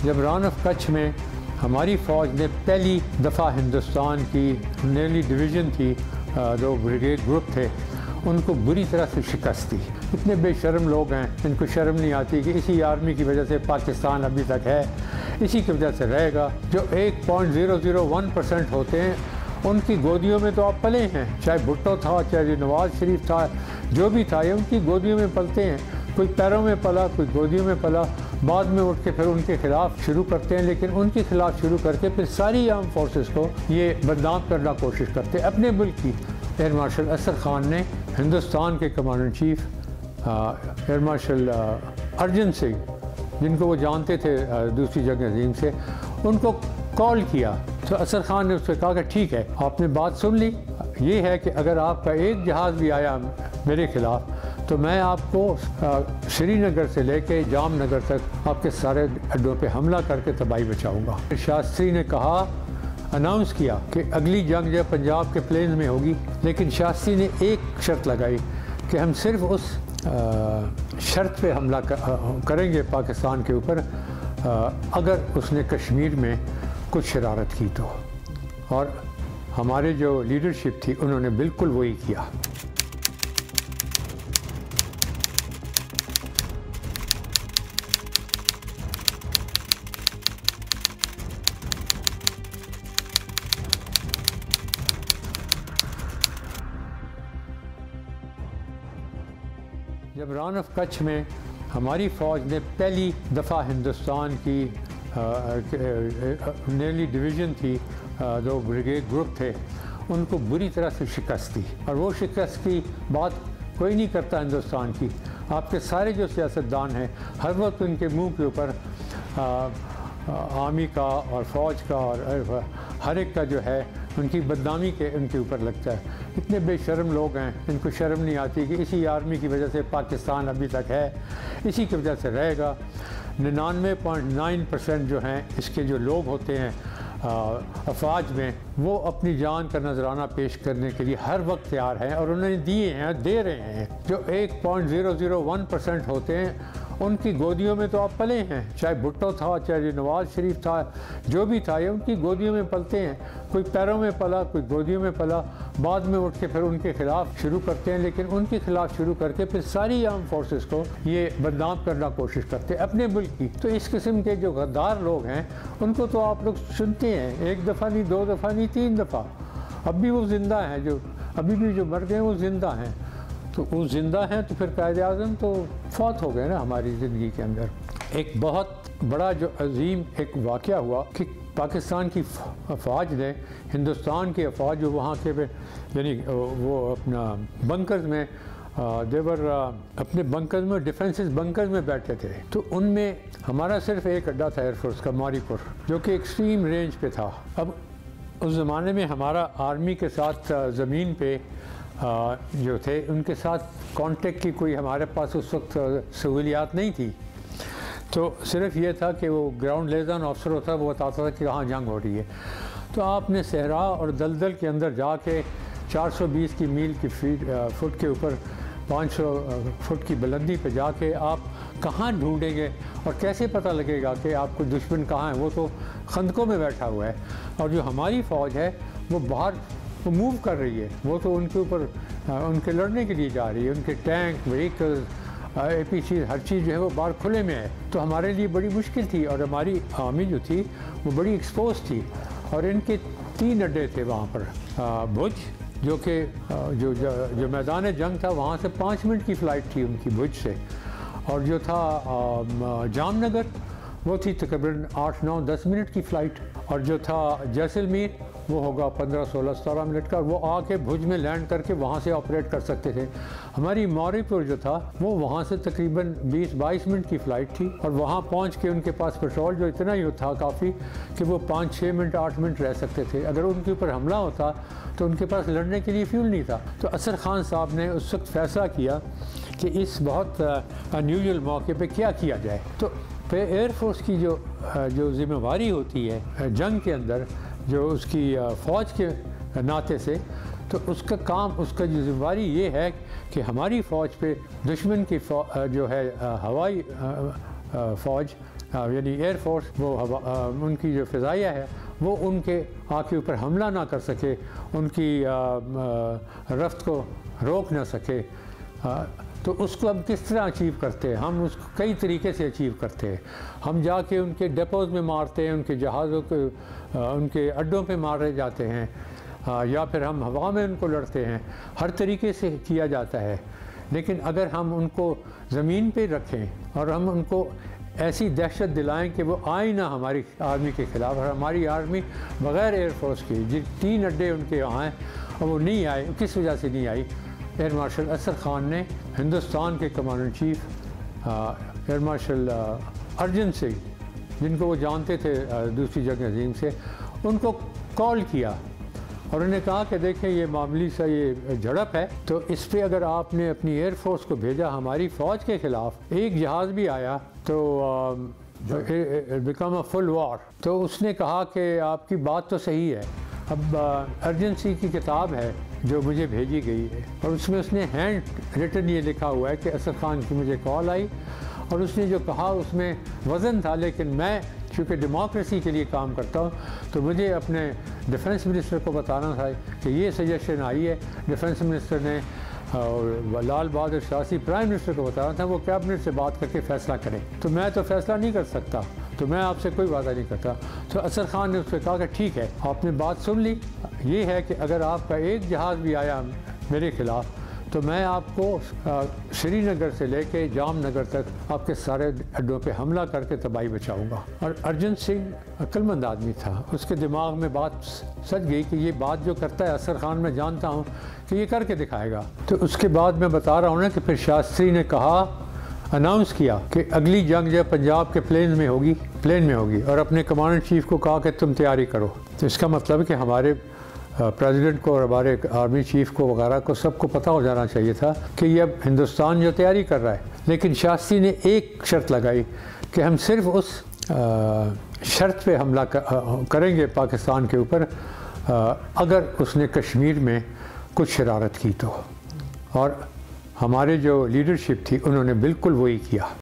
जब run of Kutch में हमारी फ़ौज ने पहली दफ़ा हिंदुस्तान की नेवली डिवीज़न थी, दो ब्रिगेड ग्रुप थे, उनको बुरी तरह से शिकस्त दी। इतने बेशर्म लोग हैं, इनको शर्म नहीं आती कि इसी आर्मी की वजह से पाकिस्तान अभी तक है, इसी की वजह से रहेगा। जो 1.001% होते हैं उनकी गोदियों में तो आप पले हैं, चाहे भुट्टो था, चाहे नवाज शरीफ था, जो भी था, ये उनकी गोदियों में पलते हैं। कोई पैरों में पला, कोई गोदियों में पला, बाद में उठ के फिर उनके खिलाफ शुरू करते हैं, लेकिन उनके खिलाफ शुरू करके फिर सारी आर्म फोर्सेस को ये बदनाम करना कोशिश करते हैं। अपने मुल्क की एयर मार्शल असद खान ने हिंदुस्तान के commander in chief air marshal Arjan Singh, जिनको वो जानते थे दूसरी जंग अज़ीम से, उनको कॉल किया तो असद खान ने उससे कहा कि ठीक है, आपने बात सुन ली, ये है कि अगर आपका एक जहाज़ भी आया मेरे ख़िलाफ़ तो मैं आपको श्रीनगर से लेके जामनगर तक आपके सारे अड्डों पे हमला करके तबाही मचाऊंगा। शास्त्री ने कहा, अनाउंस किया कि अगली जंग जब पंजाब के प्लेन्स में होगी, लेकिन शास्त्री ने एक शर्त लगाई कि हम सिर्फ उस शर्त पे हमला करेंगे पाकिस्तान के ऊपर अगर उसने कश्मीर में कुछ शरारत की तो। और हमारे जो लीडरशिप थी उन्होंने बिल्कुल वही किया। जब रन ऑफ कच्छ में हमारी फ़ौज ने पहली दफ़ा हिंदुस्तान की नेवली डिवीज़न थी, दो ब्रिगेड ग्रुप थे, उनको बुरी तरह से शिकस्त दी। और वो शिकस्त की बात कोई नहीं करता हिंदुस्तान की। आपके सारे जो सियासतदान हैं हर वक्त उनके मुंह के ऊपर आर्मी का और फ़ौज का और हर एक का जो है उनकी बदनामी के उनके ऊपर लगता है। इतने बेशर्म लोग हैं, इनको शर्म नहीं आती कि इसी आर्मी की वजह से पाकिस्तान अभी तक है, इसी की वजह से रहेगा। 99.9% जो हैं इसके जो लोग होते हैं अफवाज में, वो अपनी जान का नजराना पेश करने के लिए हर वक्त तैयार हैं और उन्होंने दिए हैं, दे रहे हैं। जो 1.001% होते हैं उनकी गोदियों में तो आप पले हैं, चाहे भुट्टो था, चाहे नवाज शरीफ था, जो भी था, ये उनकी गोदियों में पलते हैं। कोई पैरों में पला, कोई गोदियों में पला, बाद में उठ के फिर उनके खिलाफ शुरू करते हैं, लेकिन उनके खिलाफ शुरू करके फिर सारी आर्म फोर्सेस को ये बदनाम करना कोशिश करते हैं अपने मुल्क की। तो इस किस्म के जो गद्दार लोग हैं उनको तो आप लोग सुनते हैं, एक दफ़ा नहीं, दो दफ़ा नहीं, 3 दफ़ा। अब भी वो ज़िंदा हैं, जो अभी भी जो मर गए वो ज़िंदा हैं। तो वो ज़िंदा हैं तो फिर कायद-ए-आज़म तो फौत हो गए ना हमारी ज़िंदगी के अंदर। एक बहुत बड़ा जो अजीम एक वाक़या हुआ कि पाकिस्तान की फ़ौज ने हिंदुस्तान की फ़ौज जो वहाँ के यानी वो अपना बंकर्स में देवर अपने बंकर्स में, डिफेंसेस बंकर्स में बैठे थे। तो उनमें हमारा सिर्फ एक अड्डा था एयरफोर्स का, मारीपुर, जो कि एक्सट्रीम रेंज पे था। अब उस ज़माने में हमारा आर्मी के साथ ज़मीन पे जो थे उनके साथ कांटेक्ट की कोई हमारे पास उस वक्त सहूलियात नहीं थी। तो सिर्फ ये था कि वो ग्राउंड लेज़न ऑफिसर होता, वो बताता था कि कहाँ जंग हो रही है। तो आपने सहरा और दलदल के अंदर जाके 420 की मील की फुट के ऊपर 500 फुट की बुलंदी पे जाके आप कहाँ ढूंढेंगे और कैसे पता लगेगा कि आपको दुश्मन कहाँ है? वो तो खंदकों में बैठा हुआ है। और जो हमारी फ़ौज है वो बाहर वो मूव कर रही है, वो तो उनके ऊपर उनके लड़ने के लिए जा रही है। उनके टैंक, व्हीकल्स, APC, हर चीज़ जो है वो बाहर खुले में है। तो हमारे लिए बड़ी मुश्किल थी और हमारी आर्मी जो थी वो बड़ी एक्सपोज थी। और इनके 3 अड्डे थे वहाँ पर। भुज जो कि जो मैदान जंग था वहाँ से 5 मिनट की फ़्लाइट थी उनकी भुज से। और जो था जामनगर वो थी तकरीबन 8, 9, 10 मिनट की फ़्लाइट। और जो था जैसलमेर वो होगा 15, 16, 17 मिनट का। वो आके भुज में लैंड करके वहाँ से ऑपरेट कर सकते थे। हमारी मारीपुर जो था वो वहाँ से तकरीबन 20-22 मिनट की फ़्लाइट थी। और वहाँ पहुँच के उनके पास पेट्रोल जो इतना ही था काफ़ी कि वो 5-6 मिनट, 8 मिनट रह सकते थे। अगर उनके ऊपर हमला होता तो उनके पास लड़ने के लिए फ्यूल नहीं था। तो असद खान साहब ने उस वक्त फैसला किया कि इस बहुत अनयूजुअल मौके पर क्या किया जाए। तो फिर एयरफोर्स की जो जिम्मेवारी होती है जंग के अंदर, जो उसकी फ़ौज के नाते से, तो उसका काम, उसका जो जिम्मेवारी ये है कि हमारी फ़ौज पे दुश्मन की जो है हवाई फ़ौज यानी एयरफोर्स वो उनकी जो फ़िज़ाइया है वो उनके आँख के ऊपर हमला ना कर सके, उनकी रफ्त को रोक ना सके। तो उसको हम किस तरह अचीव करते हैं? हम उसको कई तरीके से अचीव करते हैं। हम जाके उनके डेपोज़ में मारते हैं, उनके जहाज़ों को उनके अड्डों पे मारे जाते हैं, या फिर हम हवा में उनको लड़ते हैं। हर तरीके से किया जाता है। लेकिन अगर हम उनको ज़मीन पे रखें और हम उनको ऐसी दहशत दिलाएं कि वो आए ना हमारी आर्मी के ख़िलाफ़, और हमारी आर्मी बग़ैर एयरफोर्स के जिन 3 अड्डे उनके यहाँ हैं और वो नहीं आए, किस वजह से नहीं आई? एयर मार्शल असद ख़ान ने हिंदुस्तान के commander in chief air marshal Arjan Singh, जिनको वो जानते थे दूसरी जंग अज़ीम से, उनको कॉल किया और उन्होंने कहा कि देखें ये मामूली सा ये झड़प है, तो इस पर अगर आपने अपनी एयरफोर्स को भेजा हमारी फ़ौज के ख़िलाफ़, एक जहाज़ भी आया तो बिकम अ फुल वॉर। तो उसने कहा कि आपकी बात तो सही है। अब अर्जेंसी की किताब है जो मुझे भेजी गई है और उसमें उसने हैंड रिटन ये लिखा हुआ है कि असद ख़ान की मुझे कॉल आई और उसने जो कहा उसमें वज़न था, लेकिन मैं चूँकि डेमोक्रेसी के लिए काम करता हूँ तो मुझे अपने डिफेंस मिनिस्टर को बताना था कि ये सजेशन आई है। डिफेंस मिनिस्टर ने और लाल बहादुर शास्त्री प्राइम मिनिस्टर को बताना था, वो कैबिनेट से बात करके फ़ैसला करें। तो मैं तो फ़ैसला नहीं कर सकता, तो मैं आपसे कोई वादा नहीं करता। तो असद ख़ान ने उससे कहा कि ठीक है, आपने बात सुन ली, ये है कि अगर आपका एक जहाज़ भी आया मेरे ख़िलाफ़ तो मैं आपको श्रीनगर से लेके जामनगर तक आपके सारे अड्डों पे हमला करके तबाही बचाऊंगा। और अर्जन सिंह अक्लमंद आदमी था, उसके दिमाग में बात सच गई कि ये बात जो करता है असद ख़ान, मैं जानता हूँ कि ये करके दिखाएगा। तो उसके बाद मैं बता रहा हूँ ना कि फिर शास्त्री ने कहा, अनाउंस किया कि अगली जंग जब पंजाब के प्लेन में होगी और अपने कमांडर चीफ को कहा कि तुम तैयारी करो। तो इसका मतलब है कि हमारे प्रेसिडेंट को और हमारे आर्मी चीफ को वगैरह को सबको पता हो जाना चाहिए था कि ये अब हिंदुस्तान जो तैयारी कर रहा है। लेकिन शास्त्री ने एक शर्त लगाई कि हम सिर्फ उस शर्त पे हमला करेंगे पाकिस्तान के ऊपर अगर उसने कश्मीर में कुछ शरारत की तो। और हमारे जो लीडरशिप थी उन्होंने बिल्कुल वही किया।